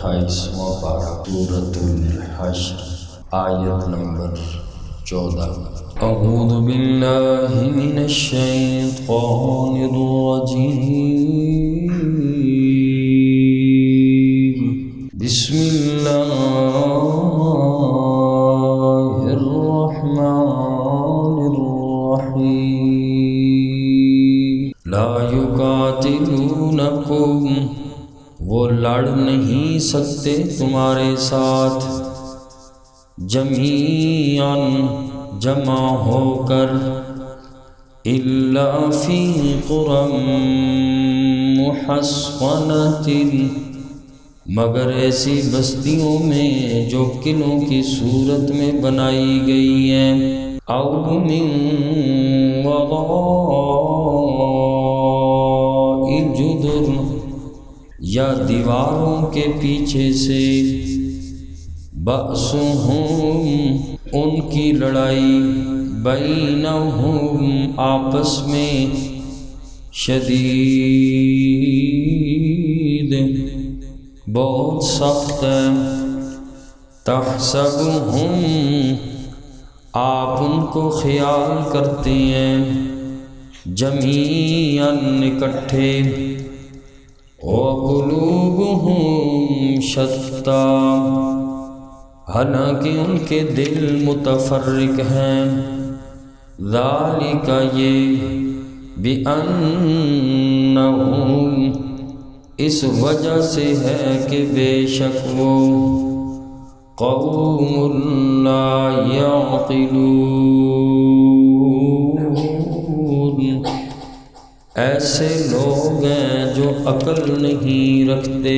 28واں پارہ سورۃ الحشر آیت نمبر 14۔ اعوذ باللہ من الشیطان الرجیم، بسم اللہ الرحمن الرحیم۔ لا یقاتلونکم، وہ لڑ نہیں سکتے تمہارے ساتھ، جمیعاً جمع ہو کر، الا فی قری محصنۃ، مگر ایسی بستیوں میں جو قلعوں کی صورت میں بنائی گئی ہیں، او من وراء جدر، یا دیواروں کے پیچھے سے، بأسہم، ان کی لڑائی، بینہم، آپس میں، شدید، بہت سخت ہے، تحسبہم، آپ ان کو خیال کرتے ہیں، جمیعاً اکٹھے، وقلوبہم شتیٰ، حالانکہ ان کے دل متفرق ہیں، ذالک، یہ، بأنہم، اس وجہ سے ہے کہ بے شک وہ، قوم لا یعقلون، ایسے لوگ ہیں جو عقل نہیں رکھتے۔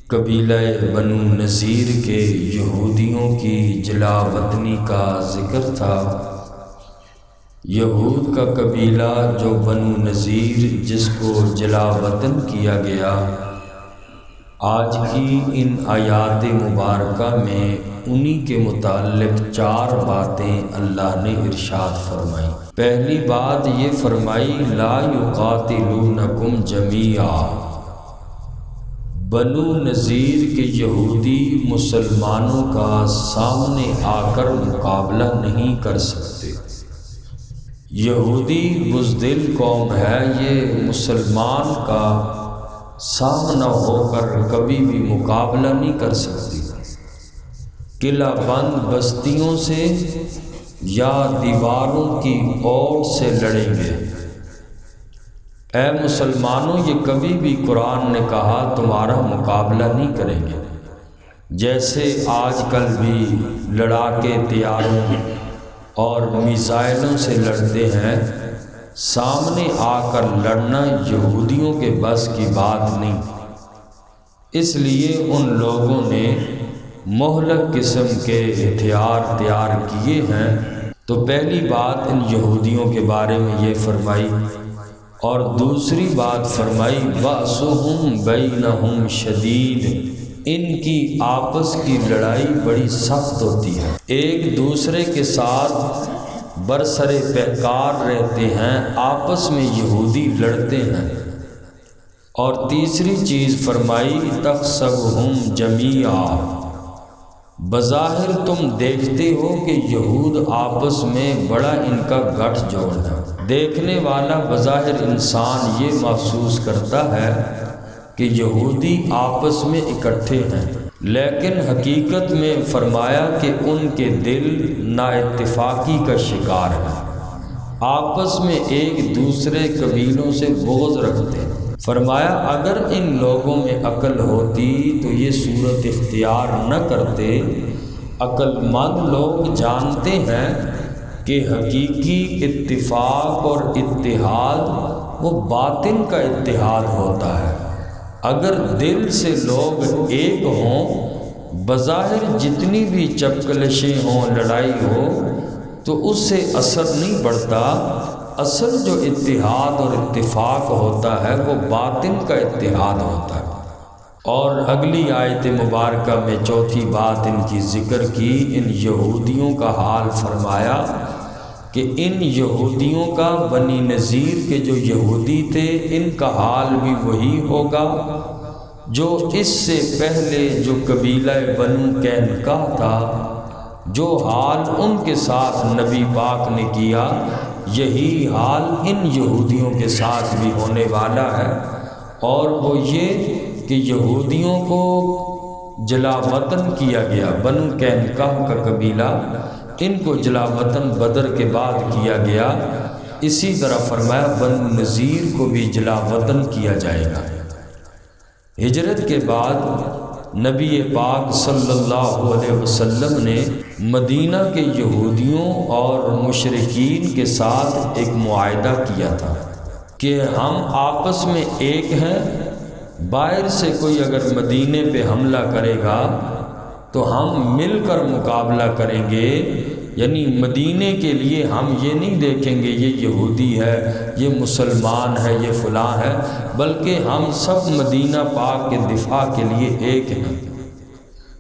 قبیلہ بنو نذیر کے یہودیوں کی جلا وطنی کا ذکر تھا۔ یہود کا قبیلہ جو بنو نذیر، جس کو جلا وطن کیا گیا، آج کی ان آیات مبارکہ میں انہی کے متعلق 4 باتیں اللہ نے ارشاد فرمائی۔ پہلی بات یہ فرمائی، لا یقاتلونکم جمیعا، بنو نذیر کے یہودی مسلمانوں کا سامنے آ کر مقابلہ نہیں کر سکتے۔ یہودی بزدل قوم ہے، یہ مسلمان کا سامنا ہو کر کبھی بھی مقابلہ نہیں کر سکتی۔ قلعہ بند بستیوں سے یا دیواروں کی اوٹ سے لڑیں گے۔ اے مسلمانوں، یہ کبھی بھی قرآن نے کہا تمہارا مقابلہ نہیں کریں گے۔ جیسے آج کل بھی لڑاکے طیاروں اور میزائلوں سے لڑتے ہیں، سامنے آ کر لڑنا یہودیوں کے بس کی بات نہیں۔ اس لیے ان لوگوں نے مہلک قسم کے ہتھیار تیار کیے ہیں۔ تو پہلی بات ان یہودیوں کے بارے میں یہ فرمائی، اور دوسری بات فرمائی، بأسہم بینہم شدید، ان کی آپس کی لڑائی بڑی سخت ہوتی ہے، ایک دوسرے کے ساتھ برسر پیکار رہتے ہیں، آپس میں یہودی لڑتے ہیں۔ اور تیسری چیز فرمائی، تحسبہم جمیعا، بظاہر تم دیکھتے ہو کہ یہود آپس میں بڑا ان کا گٹھ جوڑ ہے۔ دیکھنے والا بظاہر انسان یہ محسوس کرتا ہے کہ یہودی آپس میں اکٹھے ہیں، لیکن حقیقت میں فرمایا کہ ان کے دل نا اتفاقی کا شکار ہیں، آپس میں ایک دوسرے قبیلوں سے بغض رکھتے ہیں۔ فرمایا اگر ان لوگوں میں عقل ہوتی تو یہ صورت اختیار نہ کرتے۔ عقل مند لوگ جانتے ہیں کہ حقیقی اتفاق اور اتحاد وہ باطن کا اتحاد ہوتا ہے۔ اگر دل سے لوگ ایک ہوں، بظاہر جتنی بھی چپکلشیں ہوں، لڑائی ہو، تو اس سے اثر نہیں پڑتا۔ اصل جو اتحاد اور اتفاق ہوتا ہے وہ باطن کا اتحاد ہوتا ہے۔ اور اگلی آیت مبارکہ میں چوتھی بات ان کی ذکر کی، ان یہودیوں کا حال فرمایا کہ ان یہودیوں کا، بنی نذیر کے جو یہودی تھے، ان کا حال بھی وہی ہوگا جو اس سے پہلے جو قبیلہ بنو قینقاع تھا، جو حال ان کے ساتھ نبی پاک نے کیا، یہی حال ان یہودیوں کے ساتھ بھی ہونے والا ہے۔ اور وہ یہ کہ یہودیوں کو جلا وطن کیا گیا، بنو قینقاع کا قبیلہ، ان کو جلا وطن بدر کے بعد کیا گیا۔ اسی طرح فرمایا بنو نذیر کو بھی جلا وطن کیا جائے گا۔ ہجرت کے بعد نبی پاک صلی اللہ علیہ وسلم نے مدینہ کے یہودیوں اور مشرکین کے ساتھ ایک معاہدہ کیا تھا کہ ہم آپس میں ایک ہیں، باہر سے کوئی اگر مدینے پہ حملہ کرے گا تو ہم مل کر مقابلہ کریں گے، یعنی مدینے کے لیے ہم یہ نہیں دیکھیں گے یہ یہودی ہے، یہ مسلمان ہے، یہ فلاں ہے، بلکہ ہم سب مدینہ پاک کے دفاع کے لیے ایک ہیں۔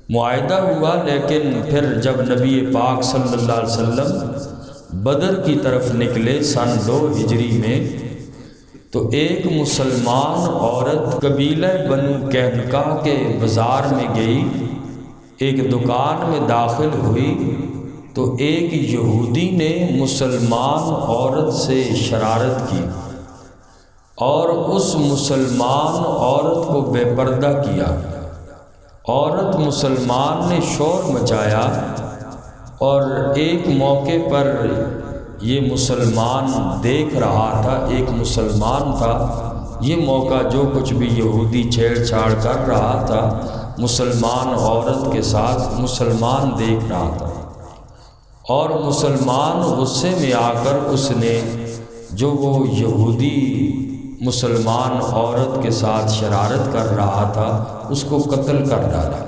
معاہدہ ہوا، لیکن پھر جب نبی پاک صلی اللہ علیہ وسلم بدر کی طرف نکلے سن 2 ہجری میں، تو ایک مسلمان عورت قبیلہ بنو قینقاع کے بازار میں گئی، ایک دکان میں داخل ہوئی تو ایک یہودی نے مسلمان عورت سے شرارت کی اور اس مسلمان عورت کو بے پردہ کیا۔ عورت مسلمان نے شور مچایا اور ایک موقع پر یہ مسلمان دیکھ رہا تھا، ایک مسلمان تھا، یہ موقع جو کچھ بھی یہودی چھیڑ چھاڑ کر رہا تھا مسلمان عورت کے ساتھ، مسلمان دیکھ رہا تھا، اور مسلمان غصے میں آ کر اس نے جو وہ یہودی مسلمان عورت کے ساتھ شرارت کر رہا تھا اس کو قتل کر ڈالا۔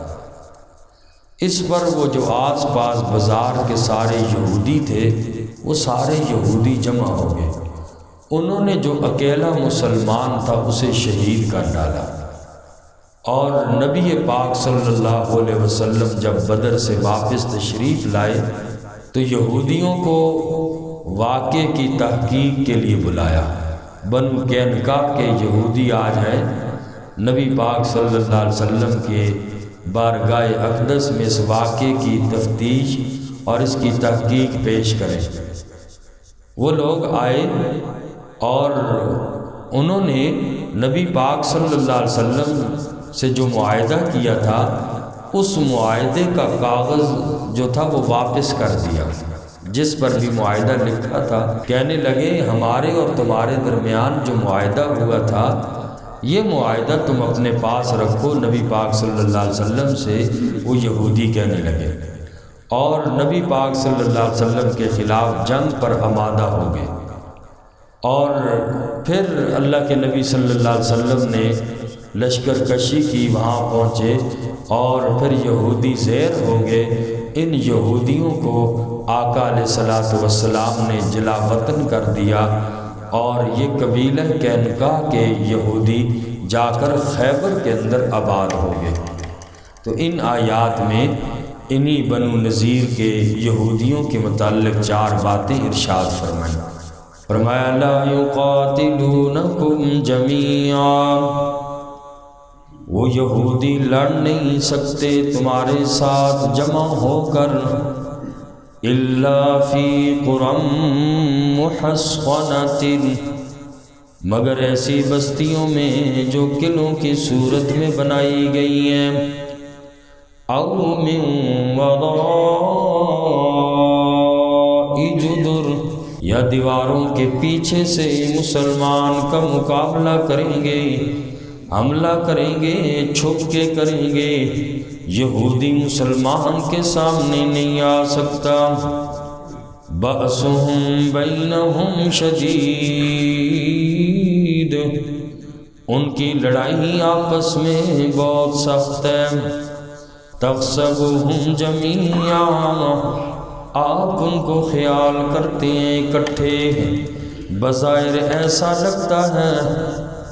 اس پر وہ جو آس پاس بازار کے سارے یہودی تھے وہ سارے یہودی جمع ہو گئے، انہوں نے جو اکیلا مسلمان تھا اسے شہید کر ڈالا۔ اور نبی پاک صلی اللہ علیہ وسلم جب بدر سے واپس تشریف لائے تو یہودیوں کو واقعے کی تحقیق کے لیے بلایا۔ بنو قینقاع کے یہودی آج ہیں، نبی پاک صلی اللہ علیہ وسلم کے بارگاہ اقدس میں اس واقعے کی تفتیش اور اس کی تحقیق پیش کریں۔ وہ لوگ آئے اور انہوں نے نبی پاک صلی اللہ علیہ وسلم سے جو معاہدہ کیا تھا اس معاہدے کا کاغذ جو تھا وہ واپس کر دیا، جس پر بھی معاہدہ لکھا تھا۔ کہنے لگے ہمارے اور تمہارے درمیان جو معاہدہ ہوا تھا یہ معاہدہ تم اپنے پاس رکھو نبی پاک صلی اللہ علیہ وسلم سے۔ وہ یہودی کہنے لگے اور نبی پاک صلی اللہ علیہ وسلم کے خلاف جنگ پر آمادہ ہو گئے۔ اور پھر اللہ کے نبی صلی اللہ علیہ وسلم نے لشکر کشی کی، وہاں پہنچے اور پھر یہودی زیر ہو گئے۔ ان یہودیوں کو آقا علیہ الصلوۃ والسلام نے جلا وطن کر دیا اور یہ قبیلہ قینقاع کے یہودی جا کر خیبر کے اندر آباد ہو گئے۔ تو ان آیات میں انہی بنو نذیر کے یہودیوں کے متعلق 4 باتیں ارشاد فرمائیں۔ فرمایا لا یقاتلونکم جمیعا، وہ یہودی لڑ نہیں سکتے تمہارے ساتھ جمع ہو کر، الا فی قری محصنۃ، مگر ایسی بستیوں میں جو قلعوں کی صورت میں بنائی گئی ہیں، او من وراء جدر، یا دیواروں کے پیچھے سے مسلمان کا مقابلہ کریں گے، حملہ کریں گے، چھپ کے کریں گے، یہودی مسلمان کے سامنے نہیں آ سکتا۔ بأسهم بینہم شدید، ان کی لڑائی آپس میں بہت سخت ہے۔ تحسبهم جمیعا، آپ ان کو خیال کرتے ہیں اکٹھے، بظاہر ایسا لگتا ہے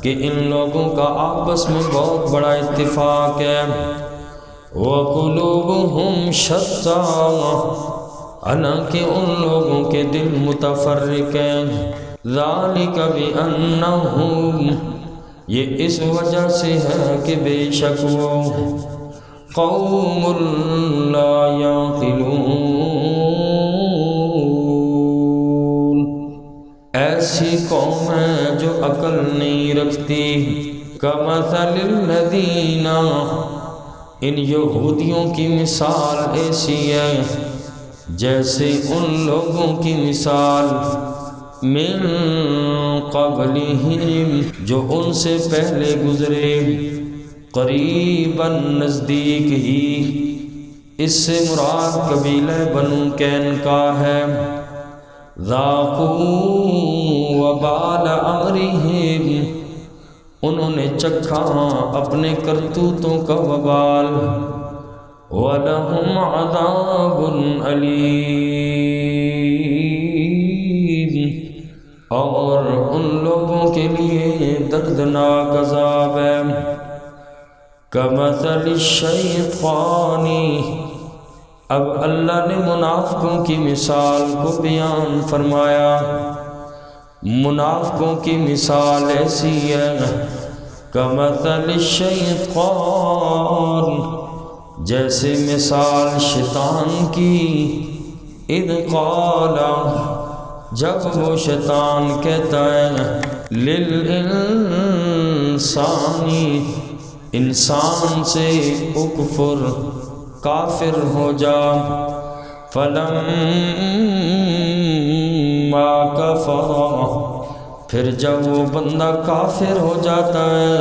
کہ ان لوگوں کا آپس میں بہت بڑا اتفاق ہے۔ وَقُلُوبُهُمْ شَتَّىٰ، حالانکہ ان لوگوں کے دل متفرق ہیں۔ ذَلِكَ بِأَنَّهُمْ، یہ اس وجہ سے ہے کہ بے شک وہ قوم لا یعقلون، ایسی قوم ہے جو عقل نہیں رکھتی۔ کمثل الذین، ان یہودیوں کی مثال ایسی ہے جیسے ان لوگوں کی مثال من قبلہم، جو ان سے پہلے گزرے، قریباً نزدیک ہی، اس سے مراد قبیلہ بنو کینکا ہے۔ ذاقوا وبال امرہم، انہوں نے چکھا اپنے کرتوتوں کا وبال۔ وَلَهُمْ عَذَابٌ أَلِيمٌ، اور ان لوگوں کے لیے دردناک عذاب ہے۔ کَمَثَلِ الشَّیْطَانِ، اب اللہ نے منافقوں کی مثال کو بیان فرمایا۔ منافقوں کی مثال ایسی ہے کَمَثَلِ الشَّیْطَانِ، جیسے مثال شیطان کی، اذ قال، جب وہ شیطان کہتا ہے، للانسان، انسان سے، اکفر، کافر ہو جا، فلما کفر، پھر جب وہ بندہ کافر ہو جاتا ہے،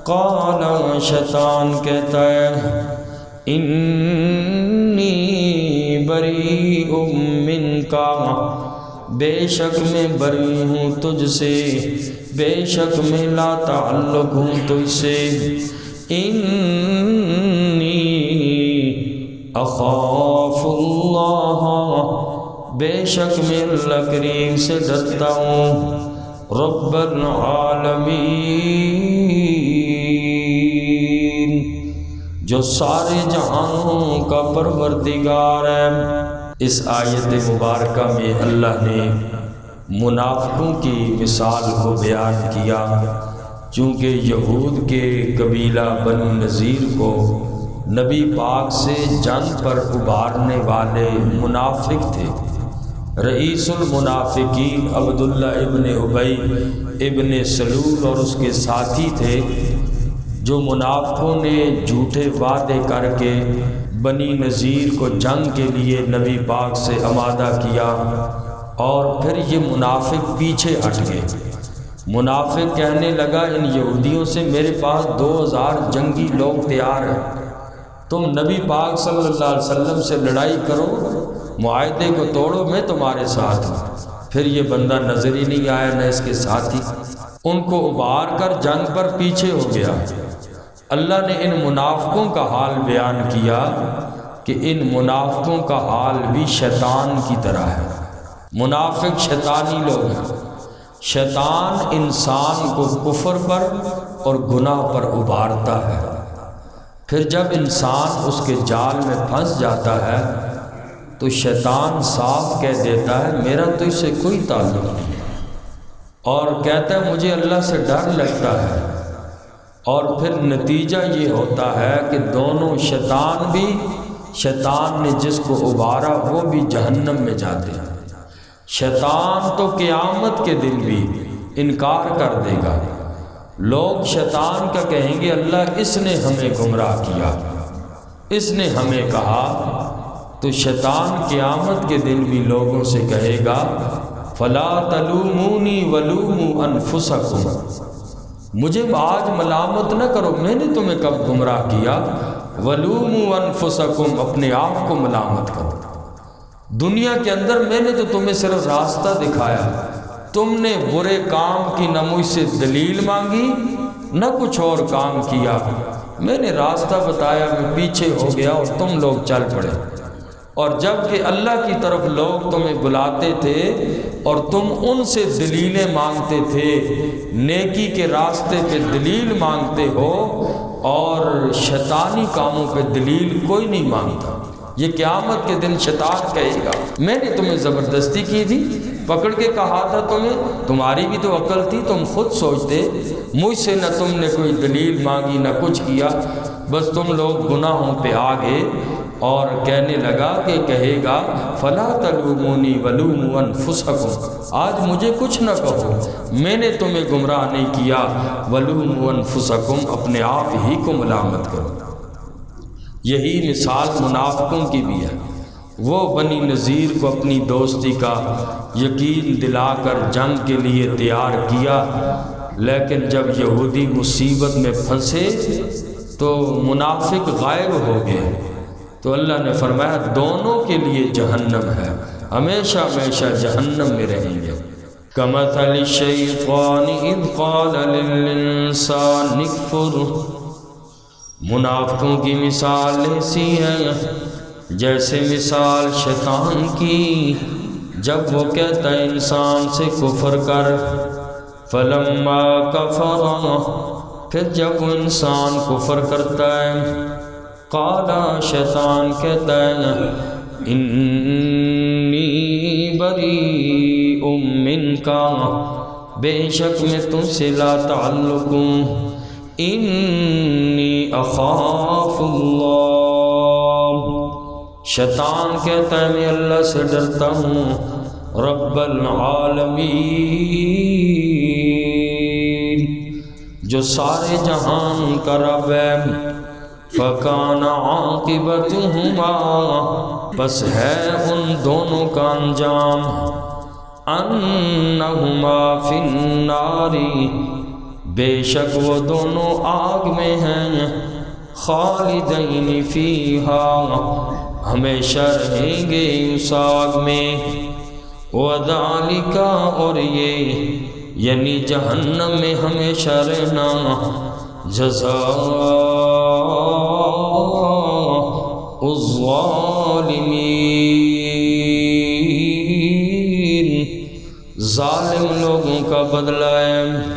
قال، شیطان کہتا ہے، انی بریء منک، بے شک میں بری ہوں تجھ سے، بے شک میں لا تعلق ہوں تجھ سے، انی اخاف اللہ، بے شک میں اللہ کریم سے ڈرتا ہوں، رب العالمین، جو سارے جہانوں کا پروردگار ہے۔ اس آیت مبارکہ میں اللہ نے منافقوں کی مثال کو بیان کیا، چونکہ یہود کے قبیلہ بنو نذیر کو نبی پاک سے جنگ پر ابھارنے والے منافق تھے۔ رئیس المنافقین عبداللہ ابن ابی ابن سلول اور اس کے ساتھی تھے، جو منافقوں نے جھوٹے وعدے کر کے بنی نذیر کو جنگ کے لیے نبی پاک سے آمادہ کیا، اور پھر یہ منافق پیچھے ہٹ گئے۔ منافق کہنے لگا ان یہودیوں سے، میرے پاس 2000 جنگی لوگ تیار ہیں، تم نبی پاک صلی اللہ علیہ وسلم سے لڑائی کرو، معاہدے کو توڑو، میں تمہارے ساتھ ہوں۔ پھر یہ بندہ نظر ہی نہیں آیا، نہ اس کے ساتھی، ان کو ابھار کر جنگ پر پیچھے ہو گیا۔ اللہ نے ان منافقوں کا حال بیان کیا کہ ان منافقوں کا حال بھی شیطان کی طرح ہے۔ منافق شیطانی لوگ ہیں۔ شیطان انسان کو کفر پر اور گناہ پر ابھارتا ہے، پھر جب انسان اس کے جال میں پھنس جاتا ہے تو شیطان صاف کہہ دیتا ہے میرا تو اس سے کوئی تعلق نہیں، اور کہتا ہے مجھے اللہ سے ڈر لگتا ہے، اور پھر نتیجہ یہ ہوتا ہے کہ دونوں شیطان نے جس کو ابھارا وہ بھی جہنم میں جاتے ہیں۔ شیطان تو قیامت کے دن بھی انکار کر دے گا، لوگ شیطان کا کہیں گے اللہ اس نے ہمیں گمراہ کیا، اس نے ہمیں کہا، تو شیطان قیامت کے دن بھی لوگوں سے کہے گا فلا تلومونی ولوموا انفسکم، مجھے آج ملامت نہ کرو، میں نے تمہیں کب گمراہ کیا، ولوموا انفسکم، اپنے آپ کو ملامت کرو، دنیا کے اندر میں نے تو تمہیں صرف راستہ دکھایا، تم نے برے کام کی نہ مجھ سے دلیل مانگی نہ کچھ اور کام کیا، میں نے راستہ بتایا، میں پیچھے ہو گیا اور تم لوگ چل پڑے، اور جب کہ اللہ کی طرف لوگ تمہیں بلاتے تھے اور تم ان سے دلیلیں مانگتے تھے، نیکی کے راستے پہ دلیل مانگتے ہو اور شیطانی کاموں پہ دلیل کوئی نہیں مانگتا، یہ قیامت کے دن شیطان کہے گا میں نے تمہیں زبردستی کی تھی، پکڑ کے کہا تھا تمہیں، تمہاری بھی تو عقل تھی، تم خود سوچتے، مجھ سے نہ تم نے کوئی دلیل مانگی نہ کچھ کیا، بس تم لوگ گناہوں پہ آ گئے۔ اور کہنے لگا کہ کہے گا فلا تلومونی ولوموا انفسکم، آج مجھے کچھ نہ کہو، میں نے تمہیں گمراہ نہیں کیا، ولوموا انفسکم، اپنے آپ ہی کو ملامت کرو۔ یہی مثال منافقوں کی بھی ہے۔ وہ بنی نذیر کو اپنی دوستی کا یقین دلا کر جنگ کے لیے تیار کیا، لیکن جب یہودی مصیبت میں پھنسے تو منافق غائب ہو گئے، تو اللہ نے فرمایا دونوں کے لیے جہنم ہے، ہمیشہ ہمیشہ جہنم میں رہیں گے۔ کمثل الشیطان اذ قال للانسان اکفر، منافقوں کی مثال ایسی ہے جیسے مثال شیطان کی جب وہ کہتا ہے انسان سے کفر کر، فلما کفر، پھر جب وہ انسان کفر کرتا ہے، قال، شیطان کہتا ہے انی بریء منک، بے شک میں تم سے لا تعلق ہوں، انی اخاف اللہ، شیطان کہتا ہے میں اللہ سے ڈرتا ہوں، رب العالمین، جو سارے جہان کا رب ہے۔ فَكَانَ عَاقِبَتُهُمَا، بس ہے ان دونوں کا انجام، أَنَّهُمَا فِي النَّارِ، بے شک وہ دونوں آگ میں ہیں، خالدین فیہا، ہمیشہ رہیں گے اس آگ میں، وَذَلِكَ، اور یہ یعنی جہنم میں ہمیشہ رہنا، جزاء الظالمین، ظالم لوگوں کا بدلہ ہے۔